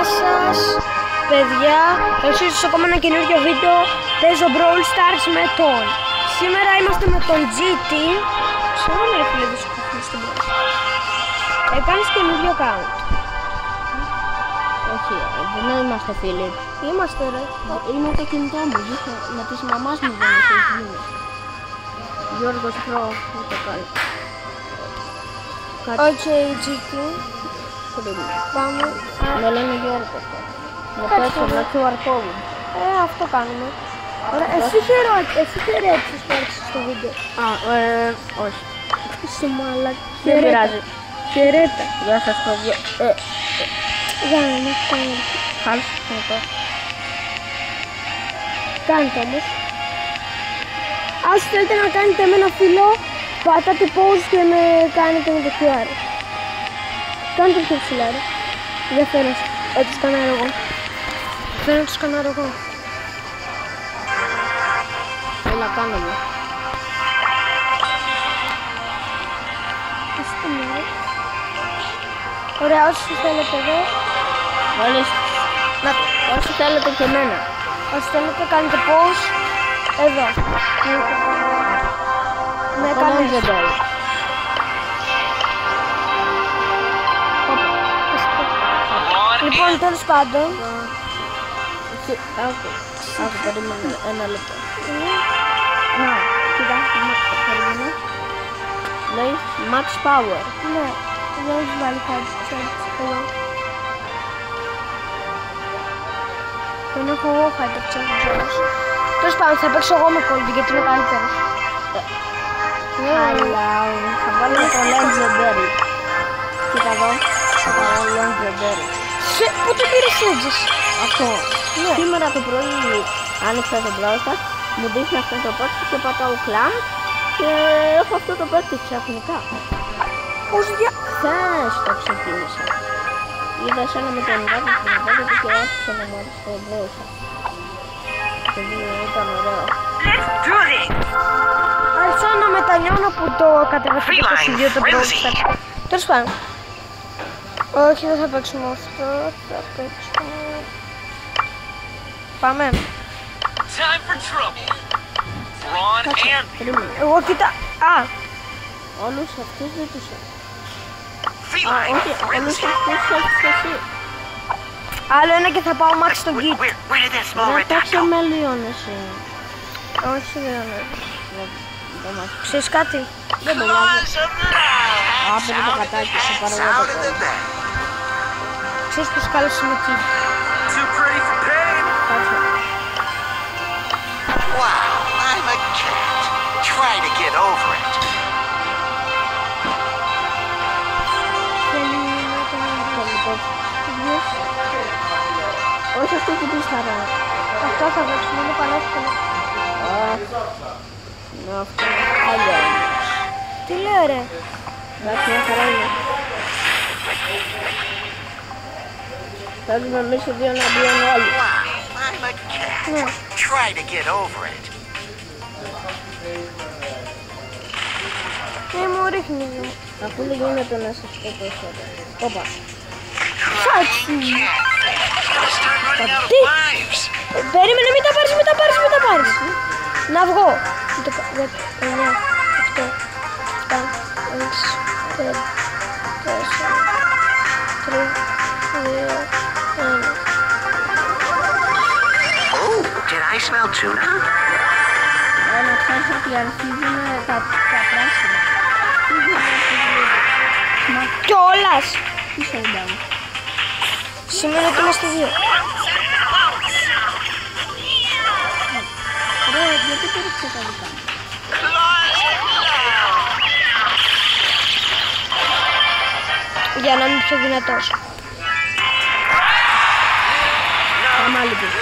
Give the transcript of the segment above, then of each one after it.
Γεια σας παιδιά, καλώς ήρθατε σε ακόμα ένα καινούργιο βίντεο. Παίζω Brawl Stars με τον. Σήμερα είμαστε με τον GT. Συγγνώμη ρε φίλε, δεν σου έχω αφήσει την πρώτη. Κάνεις καινούργιο account? Όχι, δεν είμαστε φίλοι. Είμαστε ρε. Είναι το κινητό μου, με της μαμάς μου δεν έχει γίνει. Γιώργος Pro, δεν το κάνει. Οκ, GT. Πάμε. Με λένε Γιώργο. Με πέτω με QR code. Αυτό κάνουμε. Ωραία, εσύ χαιρέτησες πέρυσι στο βίντεο. Όχι. Είσαι μαλάκα. Δεν πειράζει. Χαιρέτα. Γεια σας παιδιά. Για να κάνω. Χάλασε. Κάντε όμως. Αν θέλετε να κάνετε με ένα φίλο, πατάτε pause και με κάνετε με το QR. Κάντε πιο ψηλά ρε. Δεν θέλω έτσι σκανάρω εγώ. Θέλω να το σκανάρω εγώ. Έλα κάνω μου. Ωραία, όσοι θέλετε εδώ. Όσοι θέλετε και εμένα. Όσοι θέλετε κάνετε pause εδώ. Με κανένα. Λοιπόν, τέλος πάντων. Άκου, περίμενε ένα λεπτό. Να, κοίτα, Περίμενε. Λέει Max Power. ναι, δεν έχεις βάλει κάτι, ξέρεις, εδώ. Δεν έχω εγώ Hyper Challenge. Τέλος πάντων, θα παίξω εγώ με Colby γιατί είναι καλύτερος. Αλλά θα βάλω το Legendary. Κοίτα εδώ, θα βάλω Legendary. Πού το πήρες έτσι? Αυτό. Ναι. Σήμερα το πρωί άνοιξα το Brawl Stars, μου δείχνει αυτό το παίκτη και πατάω κλάν και έχω αυτό το παίκτη ξαφνικά. Πώς Χθες το ξεκίνησα. Είδα εσένα με τον Ράβο που μου βάζετε και άρχισα να μου αρέσει το Brawl Stars. Το βίντεο ήταν ωραίο. Άρχισα να μετανιώνω που το κατέβασα το 22 το Brawl Stars. Τέλος πάντων. Όχι, δεν θα παίξουμε αυτό, θα παίξουμε... Πάμε. Εγώ κοίτα... Όλους αυτούς δεν τους έχω. Όχι, όλους αυτούς έχεις εσύ. Άλλο ένα και θα πάω max στον kit. Δεν παίξε με Λιόν εσύ. Όχι, δεν είναι. Ξέρεις κάτι? Δεν με λάβει. Άπερε το κατάκι, σε πάρω εγώ το κόμμα. Ξέρεις πως καλώς είμαι εκεί. Κάτσε. Wow, I'm a cat. Try to get over it. Όχι αυτό που πεις θα ρෑ. Αυτό θα παίξουμε, είναι πανεύκολο. Ναι, αυτό είναι άλλο. Τι λέω ρε? Εντάξει, μια χαρά είναι. Θέλουμε εμείς οι δύο να μπιόν όλοι. Wow, I'm a cat. Try to get over it. Μου ρίχνει. Αφού δεν γίνεται να σας πω τόσο. Όπα. Σάτσι. Start running out of Τι? lives. Περίμενε, μην τα πάρεις, μην τα πάρεις, μην τα πάρεις. Να βγω. 10, 9, 8, 7, 6, 5, 4, 3, 2, 1. Oh, did I smell tuna? Να ξέρεις ότι αρχίζουν τα πράσινα. Κιόλας. Τι σε ένταμε. Σημαίνει ότι είμαστε δύο. Ρε, γιατί πήρες τα δικά μου. Για να είμαι πιο δυνατός. Πάμε άλλη πίσω.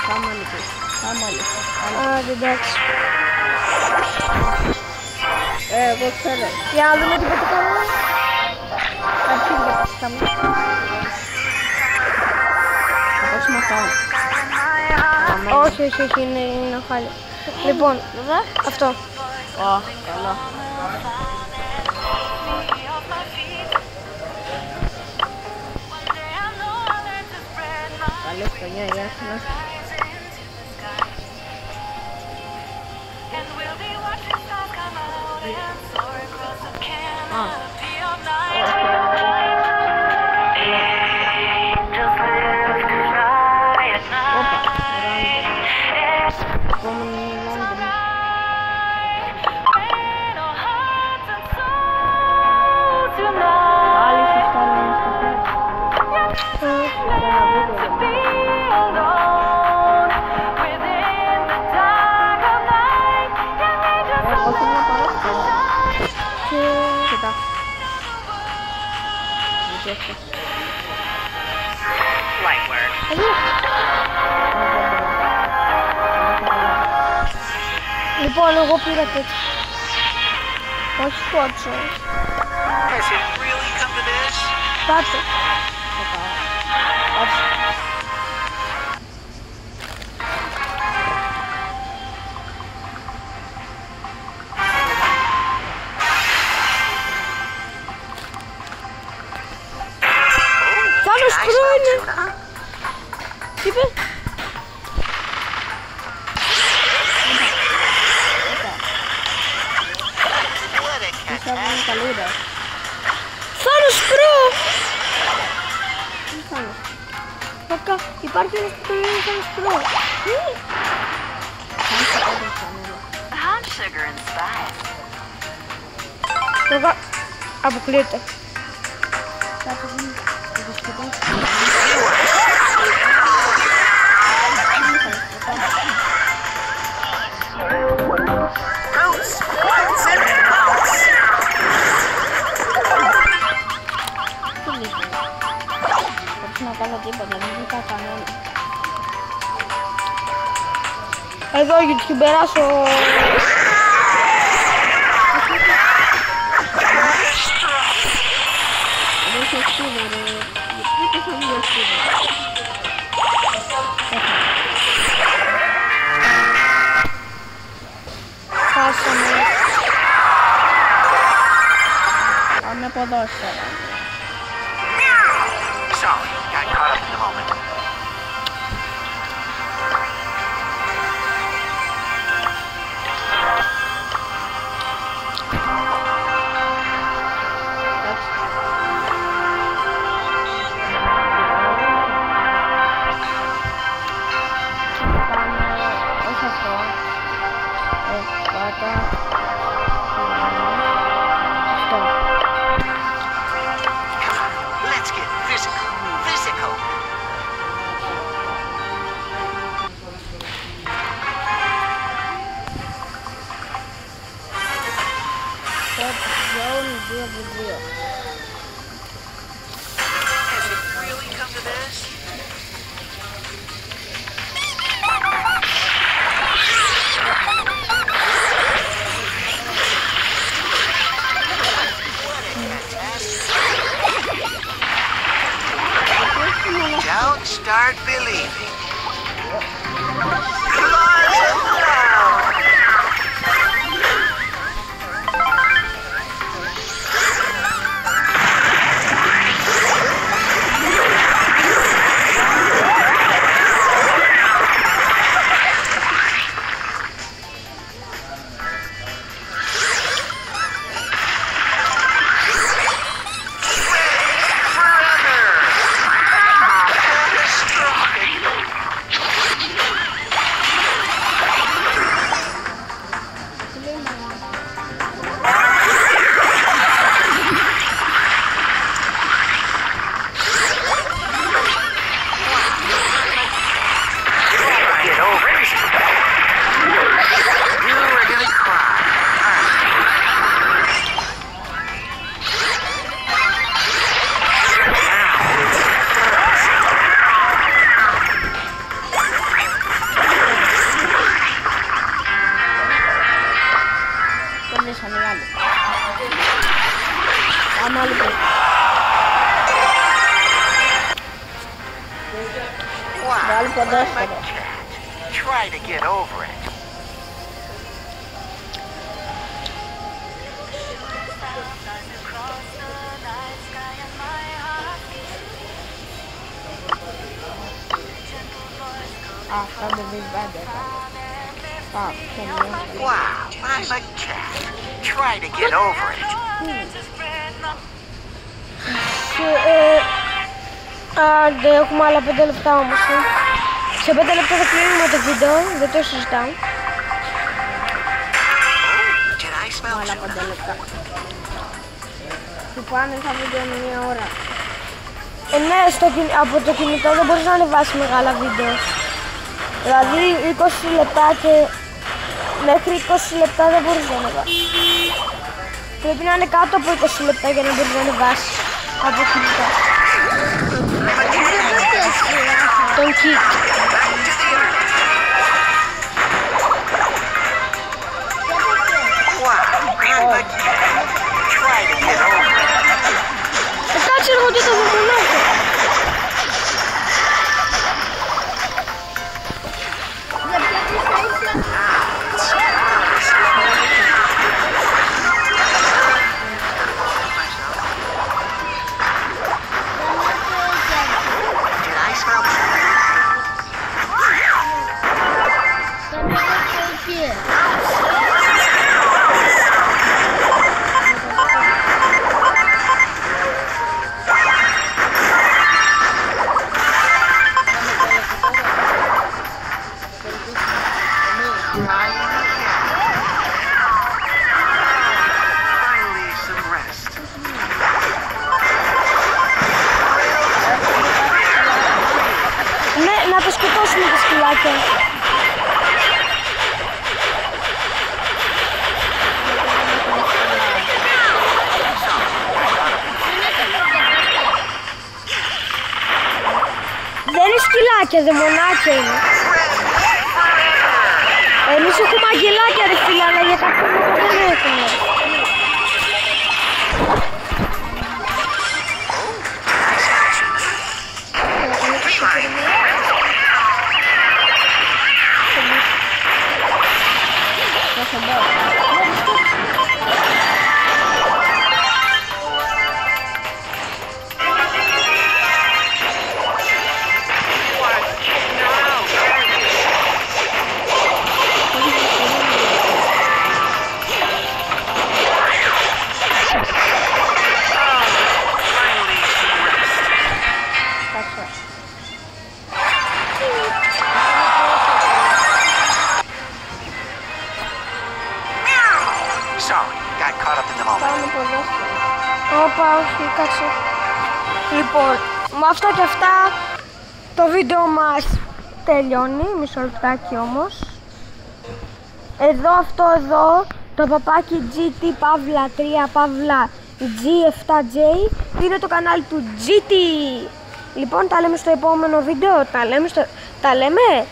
Πάμε άλλη πίσω. Πάμε άλλη πίσω. Εντάξει. Εγώ ξέρω. Για να δούμε τι πετύχαμε. Αρχίζει να πετύχαμε. Θα παίξουμε αυτό. Όχι, όχι, όχι, είναι χάλια. Λοιπόν, αυτό. Καλά. jasne. Light work. Λοιπόν, εγώ πήρα τέτοιο. Όχι κότσο. Has it really come to this? Πάτε. Θάνος Nice πρώην. attitude, huh? Τι είπε? What a Θα βγουν καλούρα. Θάνος προ! Τι κάνεις? Κακά, υπάρχει ένας που το λέει Θάνος προ. Hot sugar and spice. Κακά, αποκλείεται. Κάτω γίνει. Fruits, fruits and fruits. Πρέπει να κάνω τίποτα, δεν βρήκα κανένα. Εδώ γιατί την περάσω. Δεν έχει ευθύνη ρε. Γιατί θα βγει ευθύνη. Χάσαμε. Πάμε ποδόσφαιρα. Sorry, got caught up in the moment. Let's get physical. Physical. Ζώνη 2v2. Has it really come to this? Don't start believing. Get over it. You are gonna cry. Παίρνεις αν είναι άλλο. Πάμε άλλο πέρα. Βάλει ποδόσφαιρο. Try to get over it. Αυτά δεν βρίσκονται. Wow, I'm a cat. Try to get over it. Άντε, έχουμε άλλα 5 λεπτά όμως. Σε 5 λεπτά θα κλείνουμε το βίντεο, δεν το συζητάω. Did I smell Άλλα tuna? 5 λεπτά. Του πάνε θα βίντεο είναι 1 ώρα. Ναι, από το κινητό δεν μπορείς να ανεβάσεις μεγάλα βίντεο. Δηλαδή 20 λεπτά και μέχρι 20 λεπτά δεν μπορείς να ανεβάσεις. Πρέπει να είναι κάτω από 20 λεπτά για να μπορείς να ανεβάσεις από κινητό. Τον Kik. Wow, I'm a cat. Try to get over it. Κάτσε εγώ και το βουμουνάκι. Did I smell tuna? Finally, some rest. Ναι, να το σκοτώσουμε τα σκυλάκια. Δεν είναι σκυλάκια, δαιμονάκια είναι. Εμείς έχουμε αγγελάκια ρε φίλε, αλλά για κάποιο λόγο δεν έχουμε. Sorry, got caught up in the moment. Πάμε ποδόσφαιρο. Όπα, όχι, κάτσε. Λοιπόν, με αυτά και αυτά το βίντεο μας τελειώνει, μισό λεπτάκι όμως. Εδώ αυτό εδώ, το παπάκι GT Pavla 3 Pavla G7J είναι το κανάλι του GT. Λοιπόν, τα λέμε στο επόμενο βίντεο, τα λέμε.